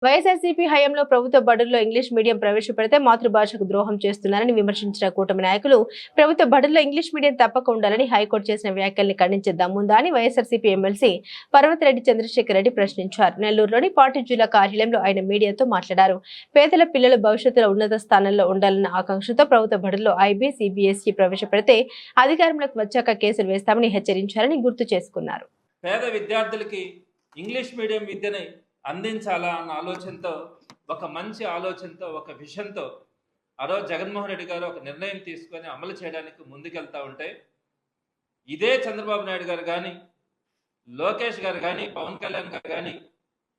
వైఎస్ఆర్సీపీ హయాంలో ప్రభుత్వ బడుల్లో ఇంగ్లీష్ మీడియం ప్రవేశపెడితే మాతృభాషకు ద్రోహం చేస్తున్నారని విమర్శించిన కూటమి నాయకులు ప్రభుత్వ బడుల్లో ఇంగ్లీష్ మీడియం తప్పక ఉండాలని హైకోర్టు చేసిన వ్యాఖ్యల్ని ఖండించే దమ్ముందా అని వైఎస్ఆర్సీపీ ఎమ్మెల్సీ పర్వతిరెడ్డి చంద్రశేఖర్ రెడ్డి ప్రశ్నించారు. నెల్లూరులోని పార్టీ జిల్లా కార్యాలయంలో ఆయన మీడియాతో మాట్లాడారు. పేదల పిల్లలు భవిష్యత్తులో ఉన్నత స్థానంలో ఉండాలన్న ఆకాంక్షతో ప్రభుత్వ బడుల్లో ఐబీ, సిబిఎస్ఈ ప్రవేశపెడితే అధికారంలోకి వచ్చాక కేసులు వేస్తామని హెచ్చరించారని గుర్తు చేసుకున్నారు. పేద విద్యార్థులకి ఇంగ్లీష్ మీడియం విద్యని అందించాలా అన్న ఆలోచనతో, ఒక మంచి ఆలోచనతో, ఒక విషన్తో ఆ రోజు జగన్మోహన్ రెడ్డి గారు ఒక నిర్ణయం తీసుకొని అమలు చేయడానికి ముందుకెళ్తా ఉంటే, ఇదే చంద్రబాబు నాయుడు గారు కానీ, లోకేష్ గారు కానీ, పవన్ కళ్యాణ్ గారు కానీ,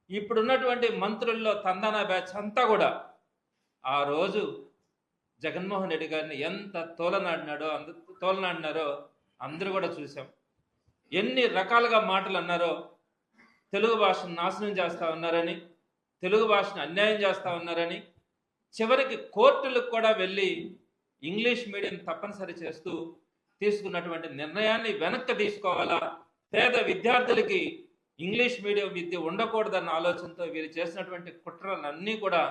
ఇప్పుడున్నటువంటి మంత్రుల్లో తందానా బ్యాచ్ అంతా కూడా ఆ రోజు జగన్మోహన్ రెడ్డి గారిని ఎంత తోలనాడినారో అందరూ కూడా చూసాం. ఎన్ని రకాలుగా మాటలు అన్నారో, తెలుగు భాషను నాశనం చేస్తూ ఉన్నారని, తెలుగు భాషను అన్యాయం చేస్తూ ఉన్నారని, చివరికి కోర్టులకు కూడా వెళ్ళి ఇంగ్లీష్ మీడియం తప్పనిసరి చేస్తూ తీసుకున్నటువంటి నిర్ణయాన్ని వెనక్కి తీసుకోవాలా, పేద విద్యార్థులకి ఇంగ్లీష్ మీడియం విద్య ఉండకూడదన్న ఆలోచనతో వీరు చేసినటువంటి కుట్రలన్నీ కూడా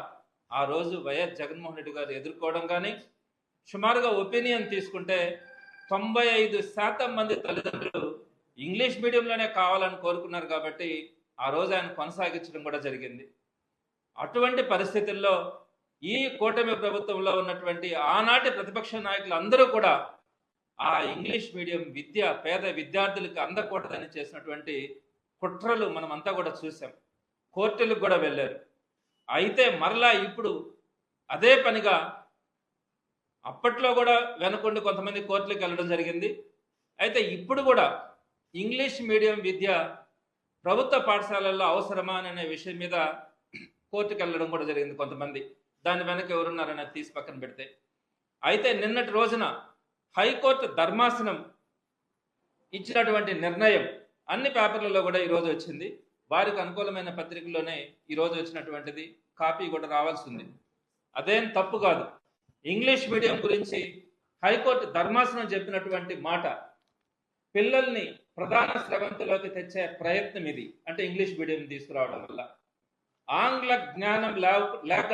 ఆ రోజు వైఎస్ జగన్మోహన్ రెడ్డి గారు ఎదుర్కోవడం. కానీ సుమారుగా ఒపీనియన్ తీసుకుంటే 95% మంది తల్లిదండ్రులు ఇంగ్లీష్ మీడియంలోనే కావాలని కోరుకున్నారు. కాబట్టి ఆ రోజు ఆయన కొనసాగించడం కూడా జరిగింది. అటువంటి పరిస్థితుల్లో ఈ కూటమి ప్రభుత్వంలో ఉన్నటువంటి ఆనాటి ప్రతిపక్ష నాయకులు అందరూ కూడా ఆ ఇంగ్లీష్ మీడియం విద్య పేద విద్యార్థులకు అందకూడదని చేసినటువంటి కుట్రలు మనమంతా కూడా చూసాం. కోర్టులకు కూడా వెళ్ళారు. అయితే మరలా ఇప్పుడు అదే పనిగా అప్పట్లో కూడా వెనకుండి కొంతమంది కోర్టులకు వెళ్ళడం జరిగింది. అయితే ఇప్పుడు కూడా ఇంగ్లీష్ మీడియం విద్య ప్రభుత్వ పాఠశాలల్లో అవసరమా అనే విషయం మీద కోర్టుకు వెళ్ళడం కూడా జరిగింది కొంతమంది. దాని వెనక ఎవరున్నారని తీసి పక్కన పెడితే, అయితే నిన్నటి రోజున హైకోర్టు ధర్మాసనం ఇచ్చినటువంటి నిర్ణయం అన్ని పేపర్లలో కూడా ఈరోజు వచ్చింది. వారికి అనుకూలమైన పత్రికల్లోనే ఈరోజు వచ్చినటువంటిది కాపీ కూడా రావాల్సి ఉంది. అదేం తప్పు కాదు. ఇంగ్లీష్ మీడియం గురించి హైకోర్టు ధర్మాసనం చెప్పినటువంటి మాట, పిల్లల్ని ప్రధాన స్రవంతిలోకి తెచ్చే ప్రయత్నం ఇది. అంటే ఇంగ్లీష్ మీడియం తీసుకురావడం వల్ల ఆంగ్ల జ్ఞానం లేక